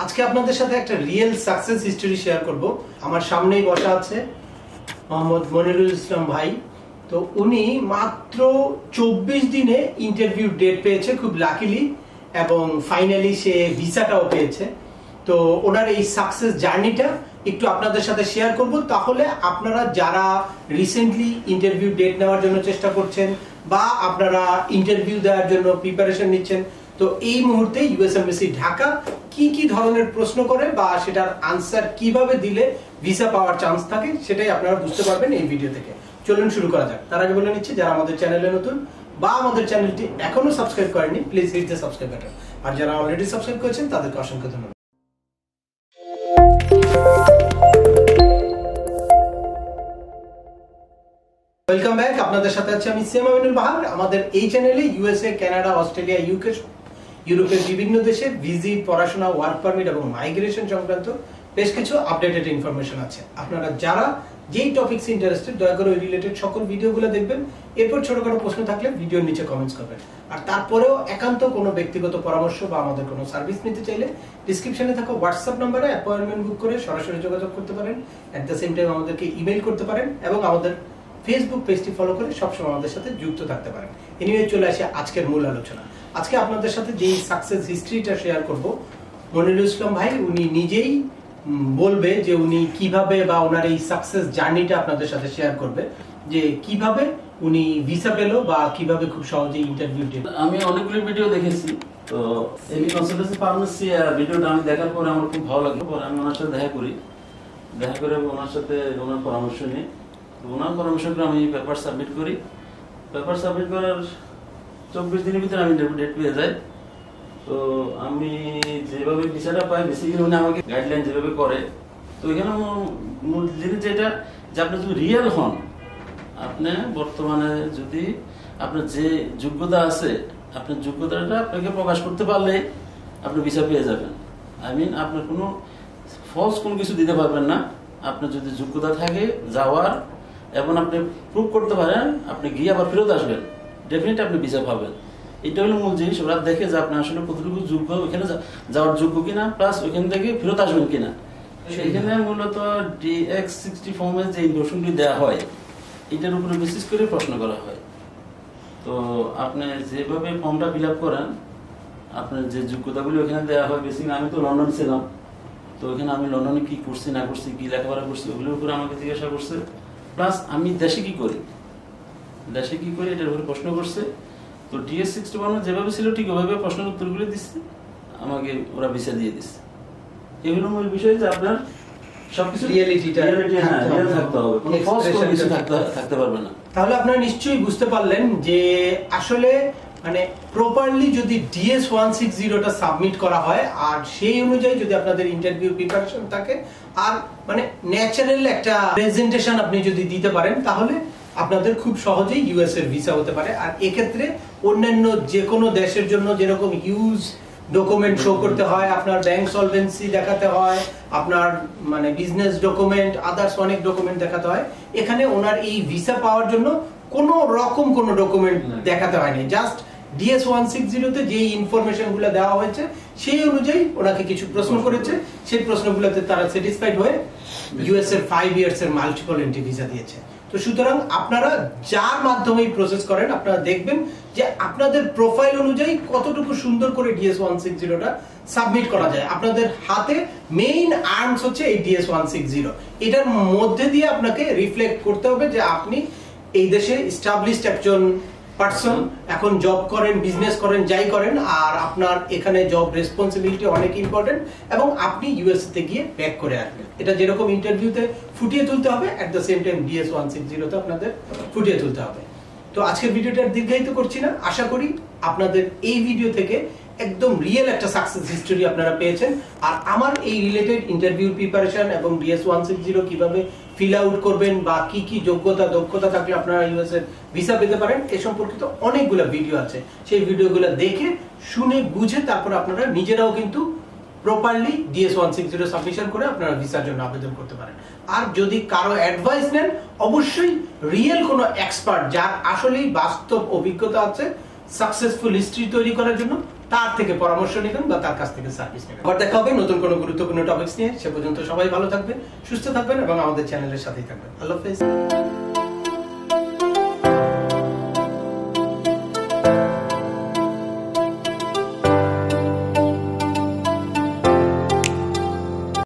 আজকে আপনাদের সাথে একটা রিয়েল সাকসেস হিস্টোরি শেয়ার করব। আমার সামনেই বসা আছে মোহাম্মদ মনিরুল ইসলাম ভাই। তো উনি মাত্র 24 দিনে ইন্টারভিউ ডেট পেয়েছে খুব লাকিলি, এবং ফাইনালি সে ভিসাটাও পেয়েছে। তো ওনার এই সাকসেস জার্নিটা একটু আপনাদের সাথে শেয়ার করব। তাহলে আপনারা যারা রিসেন্টলি ইন্টারভিউ ডেট নেওয়ার জন্য চেষ্টা করছেন বা আপনারা ইন্টারভিউ দেওয়ার জন্য প্রিপারেশন নিচ্ছেন, তো এই মুহূর্তে ইউএস এমবাসি ঢাকা কি কি ধরনের প্রশ্ন করে বা সেটার আনসার কিভাবে দিলে ভিসা পাওয়ার চান্স থাকে সেটাই আপনারা বুঝতে পারবেন এই ভিডিও থেকে। চলুন শুরু করা যাক। তার আগে বলে নিচ্ছি, যারা আমাদের চ্যানেলে নতুন বা আমাদের চ্যানেলটি এখনো সাবস্ক্রাইব করেনি, please hit the subscribe button. আর যারা অলরেডি সাবস্ক্রাইব করেছেন তাদেরকে অসংখ্য ধন্যবাদ। Welcome back. আপনাদের সাথে আছি আমি সিএম আমিনুল বাহার। আমাদের এই চ্যানেলে ইউএসএ, কানাডা, অস্ট্রেলিয়া, ইউকে, ইউরোপের বিভিন্ন দেশে ভিজিট, পড়াশোনা, ওয়ার্ক পারমিট এবং মাইগ্রেশন সংক্রান্ত বেশ কিছু আপডেটেড ইনফরমেশন আছে। আপনারা যারা যেই টপিকস ইন্টারেস্টেড দয়া করে ওই রিলেটেড সকল ভিডিওগুলো দেখবেন। এরপর ছোটখাটো প্রশ্ন থাকলে ভিডিওর নিচে কমেন্টস করবেন। আর তারপরেও একান্ত কোনো ব্যক্তিগত পরামর্শ বা আমাদের কোনো সার্ভিস নিতে চাইলে ডিসক্রিপশনে থাকা হোয়াটসঅ্যাপ নম্বরে অ্যাপয়েন্টমেন্ট বুক করে সরাসরি যোগাযোগ করতে পারেন। অ্যাট দ্য সেম টাইম আমাদেরকে ইমেইল করতে পারেন এবং আমাদের ফেসবুক পেজটি ফলো করে সবসময় আমাদের সাথে যুক্ত থাকতে পারেন। এনিওয়ে, চলে আসে আজকের মূল আলোচনা। আজকে আপনাদের সাথে যেই সাকসেস হিস্ট্রিটা শেয়ার করব, মনিরুল ইসলাম ভাই উনি নিজেই বলবে যে উনি কিভাবে বা ওনার এই সাকসেস জার্নিটা আপনাদের সাথে শেয়ার করবে, যে কিভাবে উনি ভিসা পেল বা কিভাবে খুব সহজেই ইন্টারভিউ দিল। আমি অনেকগুলো ভিডিও দেখেছি, তো এই কনসালটেন্সি ফার্মেসি ভিডিওটা আমি দেখার পরে আমার খুব ভালো লাগলো। পরে আমি ওনার সাথে দেখা করে ওনার সাথে ওনার পরামর্শ নিই। ওনার পরামর্শ করে আমি পেপার সাবমিট করি। পেপার সাবমিট করার 24 দিনের ভিতরে আমি ইন্টারভিউ ডেট পেয়ে যাই। তো আমি যেভাবে ভিসাটা পাই, বেসিক্যালি উনি আমাকে গাইডলাইন যেভাবে করে, তো এখানে মূল জিনিস যেটা, যে আপনি যদি রিয়েল হন, আপনি বর্তমানে যদি আপনার যে যোগ্যতা আছে, আপনার যোগ্যতাটা আপনাকে প্রকাশ করতে পারলে আপনি ভিসা পেয়ে যাবেন। আপনার কোনো ফলস কোনো কিছু দিতে পারবেন না। আপনার যদি যোগ্যতা থাকে যাওয়ার এবং আপনি প্রুভ করতে পারেন, আপনি গিয়ে আবার ফেরত আসবেন, ডেফিনেটলি আপনি ভিসা পাবেন। এটা হলো মূল জিনিস। ওরা দেখে যে আপনি আসলে কতটুকু যোগ্য, ওইখানে যাওয়ার যোগ্য কিনা, প্লাস ওইখান থেকে ফেরত আসবেন কিনা। সেইখানে মূলত DX-60 ফর্মে যে ইনফরমেশনটি দেওয়া হয়, এটার উপরে বেসিস করে প্রশ্ন করা হয়। তো আপনি যেভাবে ফর্মটা ফিল আপ করেন, আপনার যে যোগ্যতাগুলি ওখানে দেওয়া হয়, বেসিক্যালি আমি তো লন্ডন ছিলাম, তো ওখানে আমি লন্ডনে কি করছি না করছি, কি লেখাপড়া করছি, ওগুলোর উপরে আমাকে জিজ্ঞাসা করছে। প্লাস আমি দেশে কি করি এটার উপরে প্রশ্ন করছে। তো DS-61 যেভাবে ছিল ঠিক ওভাবে প্রশ্নের উত্তরগুলো দিচ্ছে, আমাকে ওরা ভিসা দিয়ে দিচ্ছে। এগুলো মূল বিষয় যে আপনার সবকিছু রিয়েলিটিটা থাকতে হবে, কোনো ফলস কোনো কিছু থাকতে পারবে না। তাহলে আপনারা নিশ্চয়ই বুঝতে পারলেন যে আসলে মানে প্রপারলি যদি DS-160টা সাবমিট করা হয় আর সেই অনুযায়ী যদি আপনাদের ইন্টারভিউ প্রিপারেশন থাকে আর মানে ন্যাচারাল একটা প্রেজেন্টেশন আপনি যদি দিতে পারেন, তাহলে আপনাদের খুব সহজেই ইউএস এর ভিসা হতে পারে। আর এক্ষেত্রে অন্যান্য যে কোনো দেশের জন্য যেরকম ইউজ ডকুমেন্ট শো করতে হয়, আপনার ব্যাংক সলভেন্সি দেখাতে হয়, আপনার মানে বিজনেস ডকুমেন্ট, আদার্স অনেক ডকুমেন্ট দেখাতে হয়, এখানে ওনার এই ভিসা পাওয়ার জন্য কোনো রকম কোনো ডকুমেন্ট দেখাতে হয়নি। জাস্ট DS-160তে যে ইনফরমেশন গুলো দেওয়া হয়েছে সেই অনুযায়ী ওনাকে কিছু প্রশ্ন করেছে, সেই প্রশ্নগুলোতে তারা স্যাটিসফাইড হয়ে ইউএস এর 5 ইয়ার্স এর মাল্টিপল এন্ট্রি ভিসা দিয়েছে। তো সুতরাং আপনারা যার মাধ্যমে প্রসেস করেন, আপনারা দেখবেন যে আপনাদের প্রোফাইল অনুযায়ী কতটুকু সুন্দর করে DS-160টা সাবমিট করা যায়। আপনাদের হাতে মেইন আর্মস হচ্ছে এই DS-160। এটার মধ্যে দিয়ে আপনাকে রিফ্লেক্ট করতে হবে যে আপনি এই দেশে এস্টাবলিশড একজন পারসন, এখন জব করেন, বিজনেস করেন, যাই করেন, আর আপনার এখানে জব রেসপন্সিবিলিটি অনেক ইম্পর্টেন্ট এবং আপনি ইউএস তে গিয়ে ব্যাক করে আসবেন। এটা যেরকম ইন্টারভিউতে ফুটিয়ে তুলতে হবে, এট দ্য সেম টাইম DS-160তে আপনাদের ফুটিয়ে তুলতে হবে। তো আজকের ভিডিওটা দীর্ঘায়িত করছি না। আশা করি আপনাদের এই ভিডিও থেকে একদম রিয়েল একটা সাকসেস হিস্টোরি আপনারা পেয়েছেন। আর আমার এই রিলেটেড ইন্টারভিউ প্রিপারেশন এবং DS-160 কিভাবে ফিল আউট করবেন বা কি কি যোগ্যতা দক্ষতা থাকলে আপনারা ইউএস এর ভিসা পেতে পারেন, এ সম্পর্কিত অনেকগুলো ভিডিও আছে। সেই ভিডিওগুলো দেখে শুনে বুঝে তারপর আপনারা নিজেরাও কিন্তু প্রপারলি DS-160 সাবমিশন করে আপনারা ভিসার জন্য আবেদন করতে পারেন। আর যদি কারো অ্যাডভাইস নেন, অবশ্যই রিয়েল কোনো এক্সপার্ট যার আসলেই বাস্তব অভিজ্ঞতা আছে সাকসেসফুল হিস্ট্রি তৈরি করার জন্য, তার থেকে পরামর্শ নেবেন বা তার কাছ থেকে সার্ভিস নেবেন। আবার দেখা হবে নতুন কোনো গুরুত্বপূর্ণ টপিকস নিয়ে। সে পর্যন্ত সবাই ভালো থাকবেন, সুস্থ থাকবেন এবং আমাদের চ্যানেলের সাথেই থাকবেন। আল্লাহ হাফেজ।